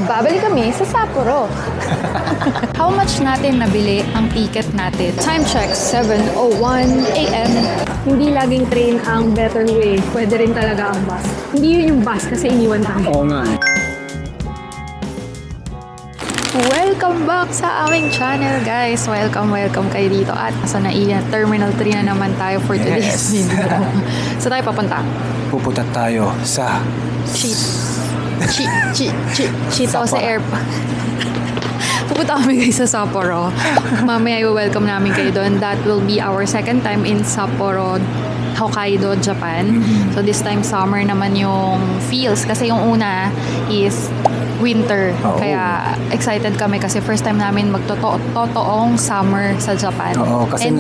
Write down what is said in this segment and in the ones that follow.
Babalik kami sa Sapporo. How much natin nabili ang ticket natin? Time check, 7:01 AM. Hindi laging train ang better way. Pwede rin talaga ang bus. Hindi yun yung bus kasi iniwan tayo. Oo nga. Welcome back sa aming channel, guys. Welcome kayo dito. At sa NAIA Terminal 3 na naman tayo for today's video. So tayo papunta? Pupunta tayo sa Chitose Airport. Pupunta kami guys sa Sapporo. Mamaya i-welcome namin kayo doon. That will be our second time in Sapporo, Hokkaido, Japan. So this time summer naman yung feels kasi yung una is winter. Kaya excited kami kasi first time namin magtotoong summer sa Japan. Oo, kasi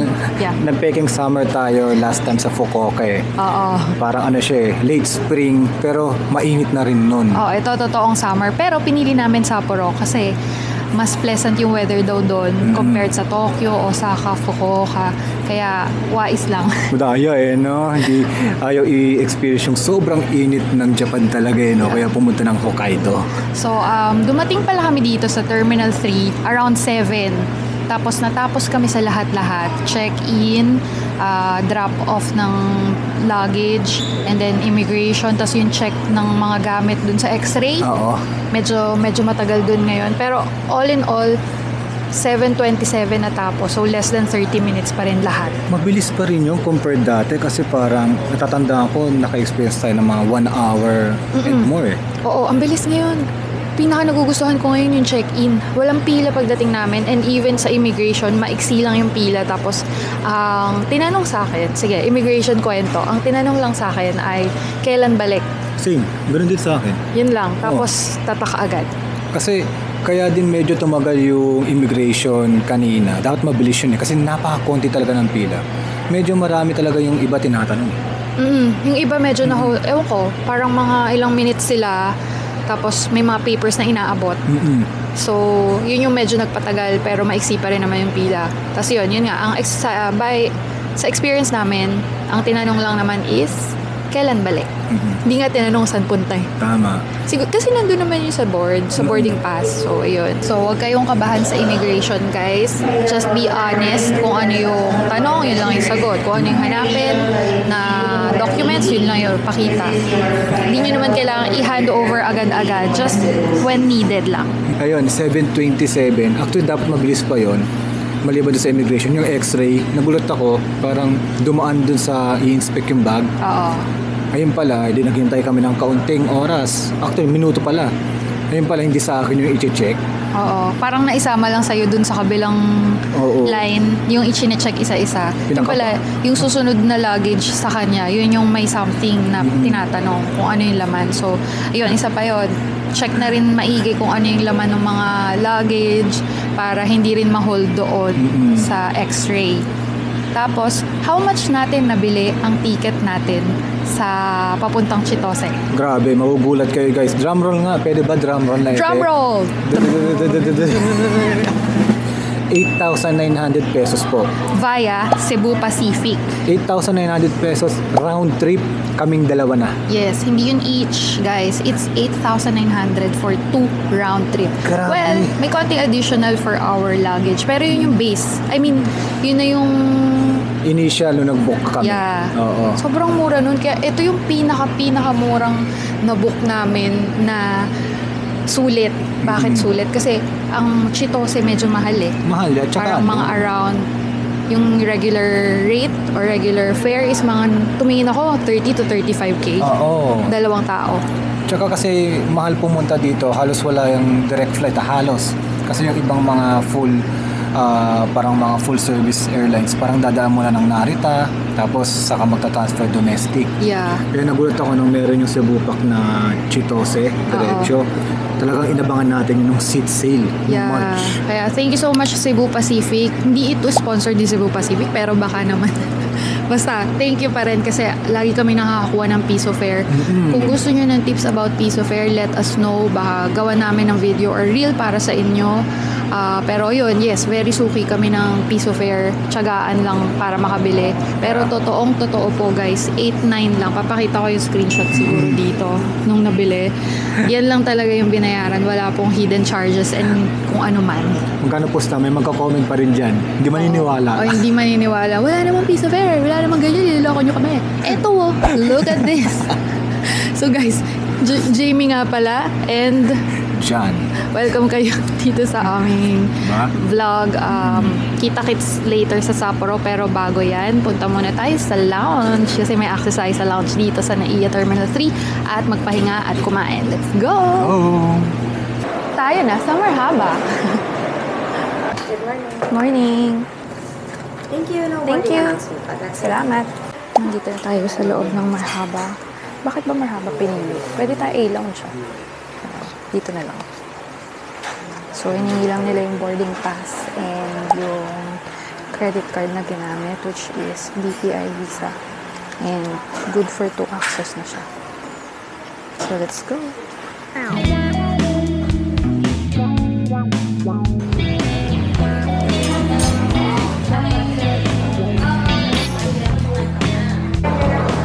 nag-peking summer tayo last time sa Fukuoka eh. Oo. Parang ano siya eh, late spring pero mainit na rin nun. Oo, ito totoong summer. Pero pinili namin Sapporo kasi mas pleasant yung weather daw doon compared sa Tokyo, Osaka, Fukuoka. Kaya wais lang. Madaya eh, no? Hindi ayaw i-experience yung sobrang init ng Japan talaga eh, no? Kaya pumunta ng Hokkaido. So, dumating pala kami dito sa Terminal 3 around 7. Tapos natapos kami sa lahat-lahat. Check-in, drop-off ng luggage, and then immigration, tapos yung check ng mga gamit dun sa x-ray. Oo. Medyo matagal dun ngayon. Pero all in all, 7:27 na tapos. So less than 30 minutes pa rin lahat. Mabilis pa rin yung compared dati kasi parang natatandaan ko naka-experience tayo ng mga 1 hour and more. Oo, ang bilis ngayon. Pinaka nagugustuhan ko ngayon yung check-in. Walang pila pagdating namin, and even sa immigration, maiksi lang yung pila. Tapos, ang tinanong sa akin, sige, immigration kwento, ang tinanong lang sa akin ay, kailan balik? Same, ganun din sa akin. Yun lang, tapos tataka agad. Kasi, kaya din medyo tumagal yung immigration kanina. Dapat mabilis yun eh, kasi napaka-konti talaga ng pila. Medyo marami talaga yung iba tinatanong. Yung iba medyo ewan ko, parang mga ilang minutes sila, tapos may mga papers na inaabot. So, yun yung medyo nagpatagal pero maiksi pa rin naman yung pila. Tapos yun nga, sa experience namin, ang tinanong lang naman is, kailan balik? Hindi nga tinanong saan punta eh. Tama. Kasi nandun naman yung sa boarding pass. So, ayun. So, huwag kayong kabahan sa immigration, guys. Just be honest kung ano yung tanong, yun lang yung sagot. Kung ano yung hanapin na documents, yun lang yung pakita. Hindi nyo naman kailangan i-hand over agad-agad. Just when needed lang. Ayun, 7:27. Actually, dapat mabilis pa yon. Maliban doon sa immigration, yung x-ray, nagulat ako, parang dumaan dun sa i-inspect yung bag. Oo. Ayun pala, hindi naghintay kami ng kaunting oras. Actually, minuto pala. Ayun pala, hindi sa akin yung i-check. Oo. Parang naisama lang sa'yo dun sa kabilang line, yung i-check isa-isa. Yung pala, yung susunod na luggage sa kanya, yun yung may something na tinatanong kung ano yung laman. So, ayun, isa pa yun. Check na rin maigi kung ano yung laman ng mga luggage para hindi rin ma-hold doon sa x-ray. Tapos, how much natin nabili ang ticket natin sa papuntang Chitose? Grabe, magugulat kayo guys. Drum roll nga, pwede ba drum roll na Drum roll! 8,900 pesos po. Via Cebu Pacific. 8,900 pesos round trip, kaming dalawa na. Yes, hindi yun each, guys. It's 8,900 for 2 round trip. Grabe. Well, may konting additional for our luggage. Pero yun yung base. I mean, yun na yung initial nung nag-book kami. Yeah. Oo. Sobrang mura nun. Kaya ito yung pinakamurang na-book namin na sulit. Bakit sulit? Kasi ang Chitose medyo mahal eh. Mahal at saka parang mga around yung regular rate or regular fare is mga tumingin ako 30 to 35K. Oo. Dalawang tao. Tsaka kasi mahal pumunta dito, halos wala yung direct flight, halos. Kasi yung ibang mga parang mga full service airlines, parang dadaan muna ng Narita, tapos saka magta-transfer domestic. Yeah. Kaya nagulat ako nung meron yung Cebu Pac na Chitose, diretso. Talagang inabangan natin yung seat sale. Yeah. March. Kaya thank you so much Cebu Pacific. Hindi ito sponsored ni Cebu Pacific, pero baka naman Basta, thank you pa rin kasi lagi kami nakakakuha ng piso fare. Kung gusto nyo ng tips about piso fare, let us know. Baka gawa namin ng video or reel para sa inyo. Pero yun, yes, very suki kami ng piso fare. Tiyagaan lang para makabili. Pero totoo po guys, 8.9 lang. Papakita ko yung screenshot siguro dito nung nabili. Yan lang talaga yung binayaran. Wala pong hidden charges and kung ano man. Magkano posta? May magka-comment pa rin dyan. Hindi maniniwala. O hindi maniniwala. Wala namang piso fare. Wala namang ganyan. Niloloko nyo kami. Eto look at this. So guys, Jamie nga pala and John. welcome kayo dito sa aming vlog. Kita-kits later sa Sapporo pero bago yan, punta muna tayo sa lounge kasi may access tayo sa lounge dito sa NAIA Terminal 3 at magpahinga at kumain. Let's go! Oh. Tayo na sa Marhaba. Good morning. Morning. Thank you. No Thank boarding you. announcement. That's it. Salamat. Nandito na tayo sa loob ng Marhaba. Bakit ba Marhaba pinili? Pwede tayo A-lounge siya. Dito na lang. So, hiningi lang nila yung boarding pass and yung credit card na ginamit, which is BPI Visa. And good for 2 access na siya. So, let's go.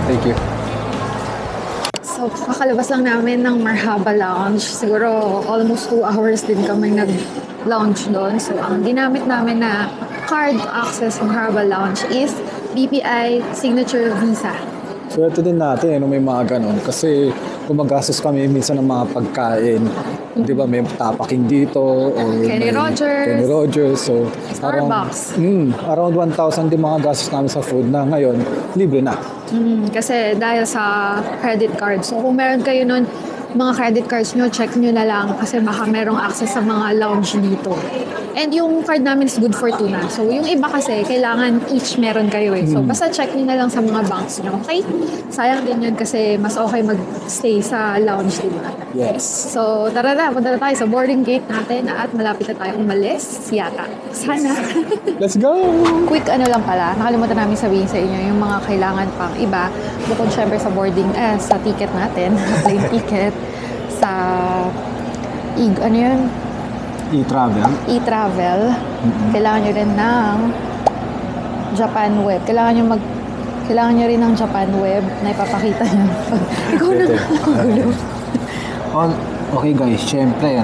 Thank you. So, kakalabas lang namin ng Marhaba Lounge. Siguro, almost 2 hours din kami nag-lounge doon. So, ang ginamit namin na card access Marhaba Lounge is BPI Signature Visa. Swerte din natin, may mga ganun. Kasi gumagastos kami minsan ng mga pagkain. Di ba, may tapaking dito. Or Kenny may Rogers. Kenny Rogers. So, Starbucks. Around 1,000 din mga gastos namin sa food na ngayon, libre na. Kasi dahil sa credit card. So, kung meron kayo nun, mga credit cards nyo, check nyo na lang kasi baka merong access sa mga lounge dito. And yung card namin is good for 2 na. So, yung iba kasi, kailangan each meron kayo eh. So, basta check nyo na lang sa mga banks nyo. Okay? Sayang din yun kasi mas okay mag-stay sa lounge, di ba? Yes. So, tara na. Punta na tayo sa boarding gate natin at malapit na tayo umalis. Yata. Sana. Let's go! Quick ano lang pala, nakalimutan namin sabihin sa inyo yung mga kailangan pang iba bukod syempre sa boarding, sa ticket natin, plane ticket, sa ano yun? E-travel. E-travel. Kailangan nyo rin ng Japan Web. Kailangan nyo rin ng Japan Web na ipapakita nyo. Ikaw na gulo. Okay guys, syempre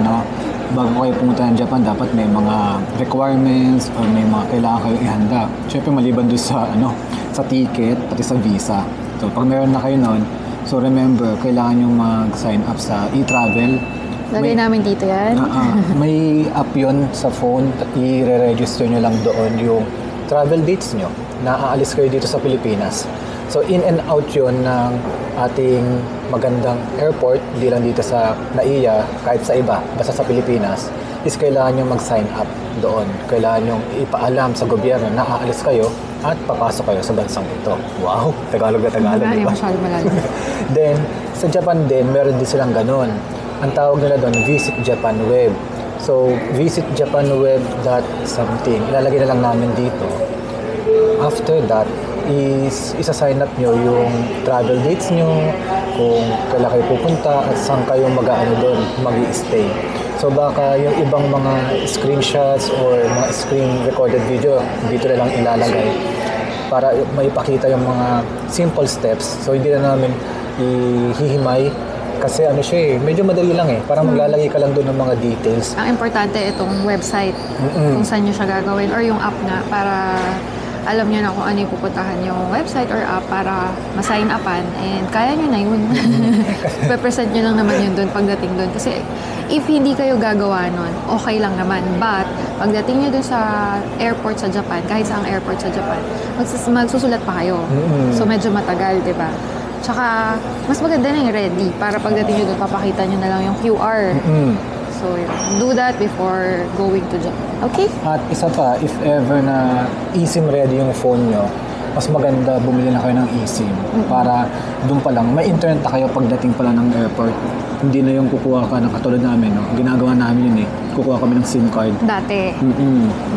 bago kayo pumunta ng Japan, dapat may mga requirements or may mga kailangan kayo ihanda. Syempre maliban doon sa ticket, pati sa visa. So pag meron na kayo nun, so remember, kailangan nyo mag-sign up sa e-travel. Lagay namin dito yan. May app yun sa phone, i-re-register nyo lang doon yung travel dates nyo na aalis kayo dito sa Pilipinas. So in and out yun ng ating magandang airport, hindi lang dito sa NAIA, kahit sa iba, basta sa Pilipinas, is kailangan nyo mag-sign up doon. Kailangan nyo ipaalam sa gobyerno na aalis kayo at papasok kayo sa bansang ito. Wow! Tagalog na Tagalog, Hindi diba? masyado malalim. Then, sa Japan din, meron din silang ganun. Ang tawag nila doon, Visit Japan Web. So, Visit Japan Web something. Ilalagay na lang namin dito. After that, isa-sign up nyo yung travel dates nyo, kung kailan kayo pupunta at saan kayo doon, mag-i-stay. So baka yung ibang mga screenshots or mga screen recorded video, dito na lang ilalagay para maipakita yung mga simple steps. So hindi na namin ihihimay kasi medyo madali lang parang maglalagay ka lang doon ng mga details. Ang importante itong website, kung saan nyo siya gagawin or yung app nga para alam nyo na kung ano yung pupuntahan yung website or app para ma-sign upan and kaya nyo na yun. Pe-present nyo lang naman yun doon pagdating doon. Kasi if hindi kayo gagawa nun, okay lang naman. But pagdating nyo doon sa airport sa Japan, kahit sa airport sa Japan, magsusulat pa kayo. So medyo matagal, di ba? Tsaka mas maganda na yung ready para pagdating nyo doon, papakita nyo na lang yung QR. So, do that before going to Japan. Okay? At isa pa, if ever na eSIM ready yung phone nyo, mas maganda bumili na kayo ng eSIM para doon pa lang, may internet na kayo pagdating pala ng airport. Hindi na yung kukuha ka ng katulad namin, ginagawa namin yun kukuha kami ng SIM card. Dati.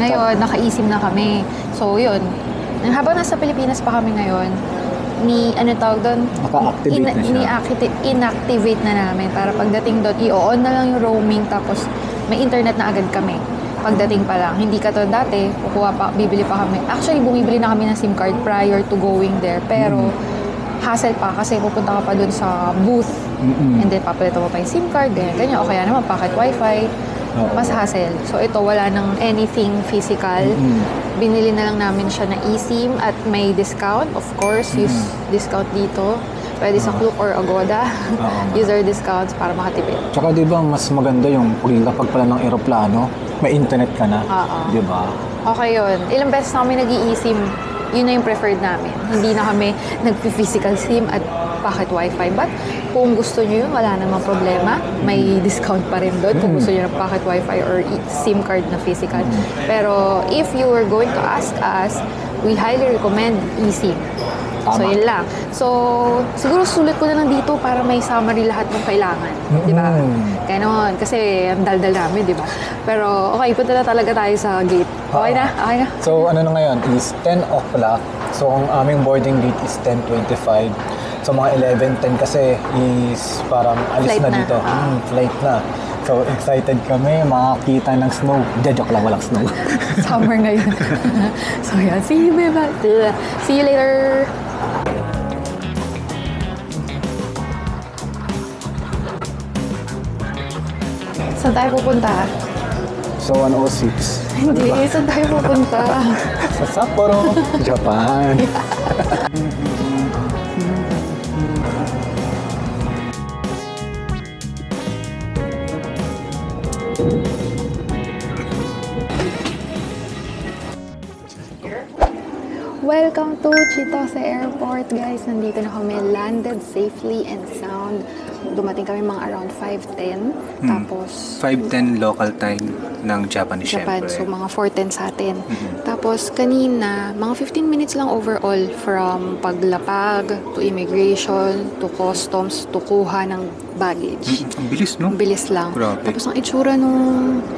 Ngayon, naka-eSIM na kami. So, yun. Habang nasa Pilipinas pa kami ngayon, ano tawag doon? Naka-activate na siya. Inactivate na namin para pagdating doon, i-on na lang yung roaming tapos may internet na agad kami. Pagdating pa lang. Hindi ka to dati, bibili pa kami. Actually, bumibili na kami ng SIM card prior to going there. Pero, hassle pa kasi pupunta ka pa dun sa booth. And then, papalitan mo pa yung SIM card, ganyan. O kaya naman, pocket wifi. Mas hassle. So, ito, wala nang anything physical. Binili na lang namin siya na eSIM at may discount. Of course, use discount dito. Pwede sa Klook or Agoda. User discounts para makatipid. Tsaka di ba mas maganda yung kapag pala ng eroplano, may internet ka na. Di ba? Okay yun. Ilang beses na kami nag-i-eSIM. Yun na yung preferred namin. Hindi na kami nag-physical SIM at pocket wifi. But kung gusto nyo yun, wala namang problema. May discount pa rin doon kung gusto nyo ng pocket wifi or SIM card na physical. Pero if you were going to ask us, we highly recommend eSIM. Tama. So, yun lang. So, siguro sulit ko na lang dito para may summary lahat ng kailangan. Di ba? Kaya naman, kasi ang daldal namin, di ba? Pero, okay, punta na talaga tayo sa gate. Okay na? Okay na? So, ano na ngayon is 10 o'clock. So, ang aming boarding gate is 10:25. So, mga 11:10 kasi is parang alis Flight na na. dito. Flight na. So, excited kami makakita ng snow. Hindi, joke lang, walang snow. Summer ngayon. So, yan. See you, babe. See you later. Saan tayo pupunta? So, 106. Hindi, saan tayo pupunta? Sa Sapporo, Japan. Welcome to Chitose Airport, guys. Nandito na kami, landed safely and sound. Dumating kami mga around 5:10. Tapos 5:10 local time ng Japan, Japan, syempre. so mga 4:10 sa atin. Tapos kanina, mga 15 minutes lang overall from paglapag to immigration to customs to kuha ng baggage. Ang bilis, no? Ang bilis lang. Grabe. Tapos ang itsura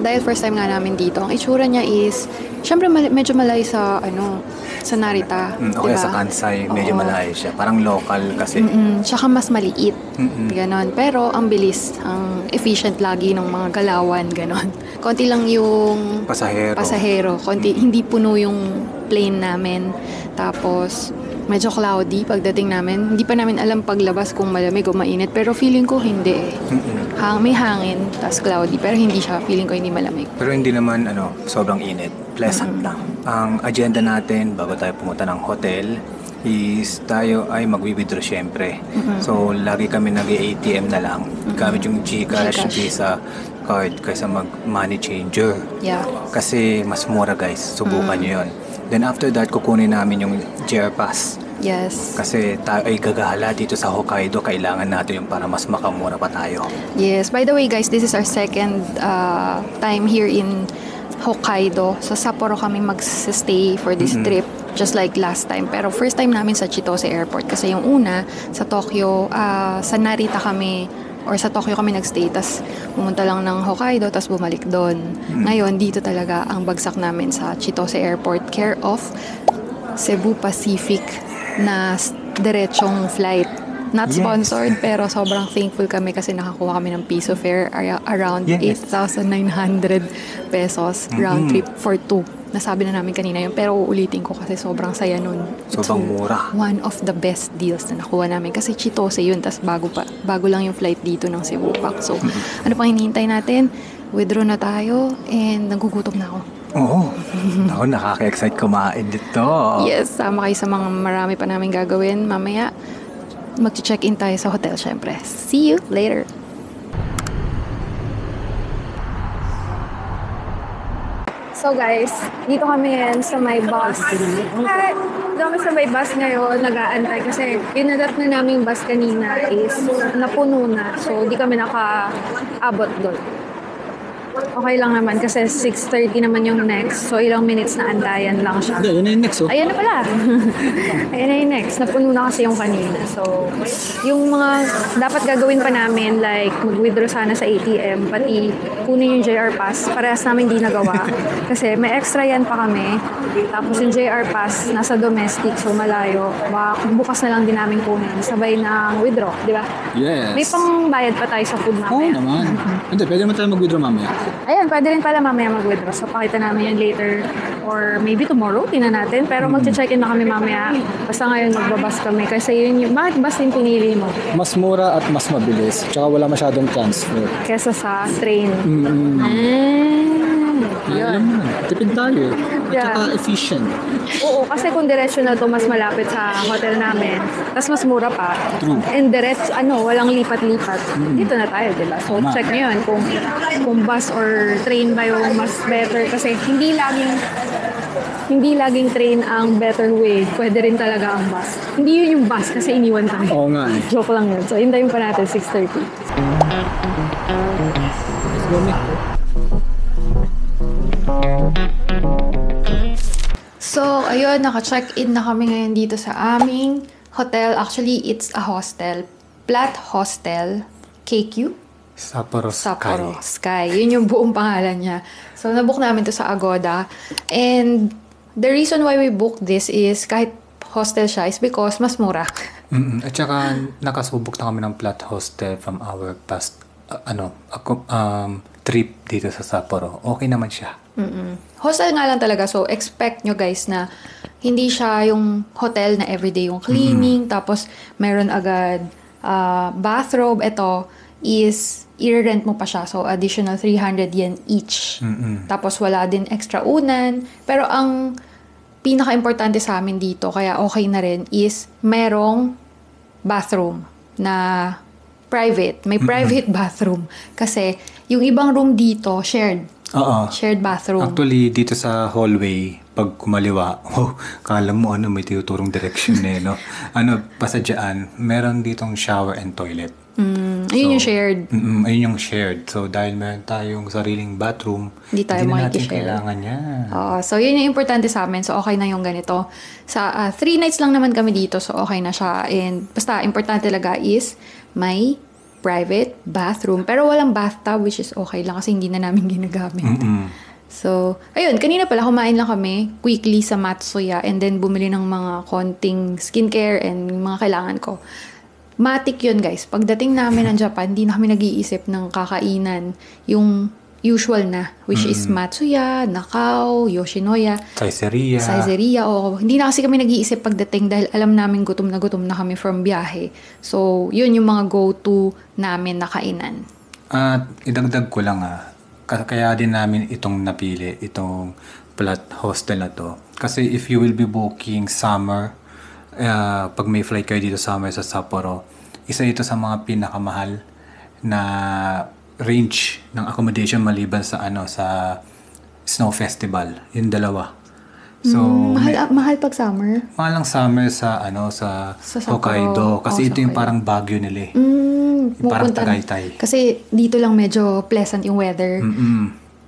dahil first time nga namin dito, ang itsura niya is, syempre medyo malayo sa, sa Narita. O kaya diba? sa Kansai, medyo Oo. malayo siya. Parang local kasi. Tsaka mas maliit. Ganon. Pero ang bilis, ang efficient lagi ng mga galawan, ganon. Konti lang yung Pasahero. Konti, hindi puno yung plane namin. Tapos, medyo cloudy pagdating namin. Hindi pa namin alam paglabas kung malamig o mainit. Pero feeling ko hindi eh. May hangin, tapos cloudy. Pero hindi siya. Feeling ko hindi malamig. Pero hindi naman sobrang init. Pleasant lang. Ang agenda natin bago tayo pumunta ng hotel is tayo ay mag-withdraw syempre. So, lagi kami nag-ATM na lang. Gamit yung GCash, Visa card kaysa mag-money changer. Yeah. Kasi mas mura, guys. Subukan nyo yun. Then after that, kukunin namin yung JR Pass. Yes. Kasi tayo ay gagala dito sa Hokkaido. Kailangan natin yung para mas makamura pa tayo. Yes. By the way, guys, this is our second time here in Hokkaido. Sa Sapporo kami mag-stay for this trip, just like last time. Pero first time namin sa Chitose Airport kasi yung una sa Tokyo, sa Narita kami or sa Tokyo kami nagstay, tas pumunta lang ng Hokkaido, tas bumalik doon. Ngayon, dito talaga ang bagsak namin sa Chitose Airport, care of Cebu Pacific na diretsong flight. Not sponsored, pero sobrang thankful kami kasi nakakuha kami ng piso fare around 8,900 pesos round trip for two. Nasabi na namin kanina yun, pero uulitin ko kasi sobrang saya nun. Sobrang mura. One of the best deals na nakuha namin kasi Chitose yun, tas bago lang yung flight dito ng Cebu Pac. So, ano pang hinihintay natin? Withdraw na tayo and nagugutom na ako. Oo. Ako, nakaka-excite kumain dito. Yes, sama kayo sa mga marami pa namin gagawin. Mamaya, mag-check-in tayo sa hotel, syempre. See you later! So guys, dito kami ngayon sa may bus. Dito kami sa may bus ngayon, nag-aantay kasi yung nadat na naming bus kanina is napuno na. So, di kami naka-abot doon. okay lang naman kasi 6:30 naman yung next. So, ilang minutes na antayan lang siya. Hindi, yun na yung next, oh. Ayan na pala. Ayan na yung next. Napuno na kasi yung kanina. So, yung mga dapat gagawin pa namin, like mag-withdraw sana sa ATM, pati kunin yung JR Pass. Parehas namin di nagawa. Kasi may extra yan pa kami. Tapos yung JR Pass, nasa domestic, so malayo. Bukas na lang din namin kunin. Sabay ng withdraw, di ba? Yes. May pang bayad pa tayo sa food Oo mamaya. naman. Hindi, pwede naman tayo mag-withdraw mamaya. Ayan, pwede rin pala mamaya mag-withdraw. So, pakita namin yan later or maybe tomorrow, tingnan natin. Pero mag-check-in na kami mamaya. Basta ngayon magbabas kami. Kasi yun yung, bakit bus yung pinili mo? Mas mura at mas mabilis. Tsaka wala masyadong transfer. Kesa sa train. Yun. Alam mo na, tipid tayo. At Yeah. saka efficient. Oo, kasi kung diretso na to mas malapit sa hotel namin. Tapos mas mura pa. True. And diretso, walang lipat-lipat. Dito na tayo, di ba? So, Tama. check nyo yun kung bus or train ba yung mas better. Kasi hindi laging train ang better way. Pwede rin talaga ang bus. Hindi yun yung bus kasi iniwan tayo. Oo nga eh. Joke lang yun. So, hintayin pa natin 6:30. Let's go, Mick. So, ayun, naka-check-in na kami ngayon dito sa aming hotel. Actually, it's a hostel. Plat Hostel KQ? Sapporo Sapporo Sky. Sky. Yun yung buong pangalan niya. So, nabook namin to sa Agoda. And the reason why we booked this is kahit hostel siya is because mas mura. At saka nakasubok na kami ng Plat Hostel from our past trip dito sa Sapporo. Okay naman siya. Hostel nga lang talaga. So, expect nyo guys na hindi siya yung hotel na everyday yung cleaning. Tapos, meron agad bathrobe. Ito is i-rent mo pa siya. So, additional 300 yen each. Tapos, wala din extra unan. Pero, ang pinaka-importante sa amin dito, kaya okay na rin, is merong bathroom na private. May private bathroom. Kasi, yung ibang room dito, shared. Oo. Shared bathroom. Actually, dito sa hallway, pag kumaliwa, kala mo may tinuturong direction no? Pasadyaan, meron ditong shower and toilet. Ayun yung shared. Ayun yung shared. So, dahil meron tayong sariling bathroom, Hindi tayo na natin makikishare. kailangan yan. So, yun yung importante sa amin. So, okay na yung ganito. Sa 3 nights lang naman kami dito. So, okay na siya. And basta, importante talaga is may private bathroom. Pero walang bathtub, which is okay lang kasi hindi na namin ginagamit. So, ayun. Kanina pala, kumain lang kami quickly sa Matsuya and then bumili ng mga konting skincare and mga kailangan ko. Matik yun, guys. Pagdating namin ng Japan, hindi na kami nag-iisip ng kakainan. Yung usual na, which is Matsuya, Nakao, Yoshinoya, Saizeria. O hindi na kasi kami nag-iisip pagdating dahil alam namin gutom na kami from biyahe. So, yun yung mga go-to namin na kainan. At idagdag ko lang kaya din namin itong napili, itong Plat Hostel na to. Kasi if you will be booking summer, pag may flight kayo dito summer sa Sapporo, isa ito sa mga pinakamahal na range ng accommodation maliban sa sa Snow Festival, yung dalawa. So Mahal pag summer? mahal ang summer sa sa Sapporo. Hokkaido kasi ito yung Hokkaido. parang Baguio nila parang Pupunta- Tagaytay. Kasi dito lang medyo pleasant yung weather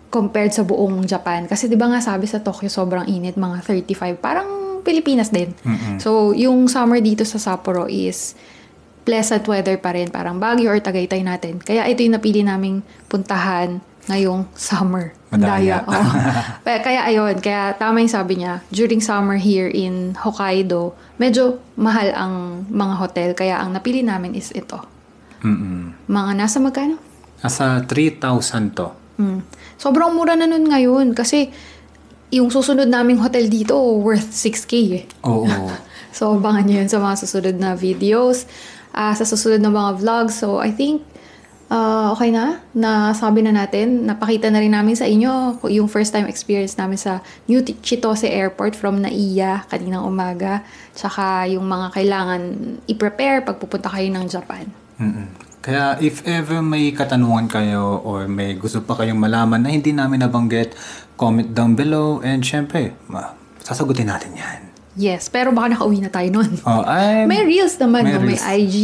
compared sa buong Japan. Kasi di ba nga sabi sa Tokyo sobrang init, mga 35. Parang Pilipinas din. So, yung summer dito sa Sapporo is pleasant weather pa rin. Parang Baguio or Tagaytay natin. Kaya ito yung napili naming puntahan ngayong summer. Madaya. Oo. Kaya ayun, kaya tama yung sabi niya, during summer here in Hokkaido, medyo mahal ang mga hotel. Kaya ang napili namin is ito. Mga nasa magkano? Nasa 3,000 to. Sobrang mura na nun ngayon kasi yung susunod naming hotel dito worth 6K eh. Oo. So, abangan nyo yun sa mga susunod na videos, sa susunod na mga vlogs. So, I think, okay na. Nasabi na natin. Napakita na rin namin sa inyo yung first time experience namin sa New Chitose Airport from Naiya kaninang umaga. Tsaka yung mga kailangan i-prepare pag pupunta kayo ng Japan. Kaya if ever may katanungan kayo or may gusto pa kayong malaman na hindi namin nabanggit, comment down below and syempre, sasagutin natin yan. Yes, pero baka nakauwi na tayo nun. Oh, May reels naman, may no? May reels. IG,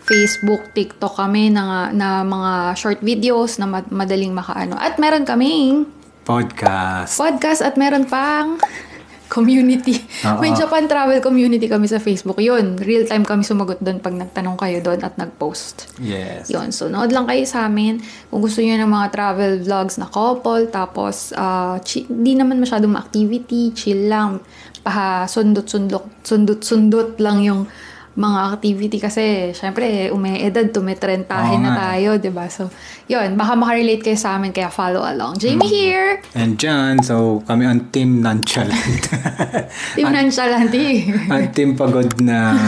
Facebook, TikTok kami na mga short videos na madaling makaano. At meron kaming podcast at meron pang community. May Japan travel community kami sa Facebook. Yun, real time kami sumagot doon pag nagtanong kayo doon at nag-post. Yes. Yun, so nood lang kayo sa amin. Kung gusto niyo ng mga travel vlogs na couple, tapos di naman masyadong activity, chill lang. Sundot-sundot lang yung mga activity kasi syempre ume-edad, tumetrentahin na tayo, diba? So, yun, baka makarelate kayo sa amin kaya follow along. Jamie here! And John, so kami ang Team Nonchalant. Team Nonchalant, Ang Team Pagod na...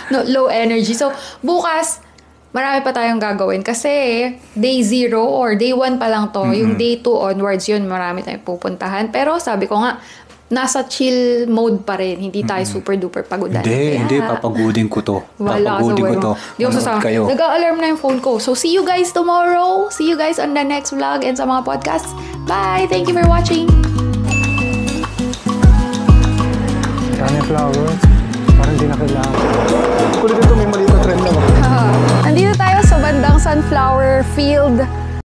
no, low energy. So, bukas, marami pa tayong gagawin kasi day 0 or day 1 pa lang to. Yung day 2 onwards yun, marami tayong pupuntahan. Pero sabi ko nga, nasa chill mode pa rin. Hindi tayo super duper pagodan. Hindi, papagodin ko to. Papagodin ko to. Di ako sasama. Nag-a-alarm na yung phone ko. So, see you guys tomorrow. See you guys on the next vlog and sa mga podcasts. Bye! Thank you for watching! Dami flowers. Parang hindi na kailangan. Kulit ito, may maliit na trend na. Nandito tayo sa bandang sunflower field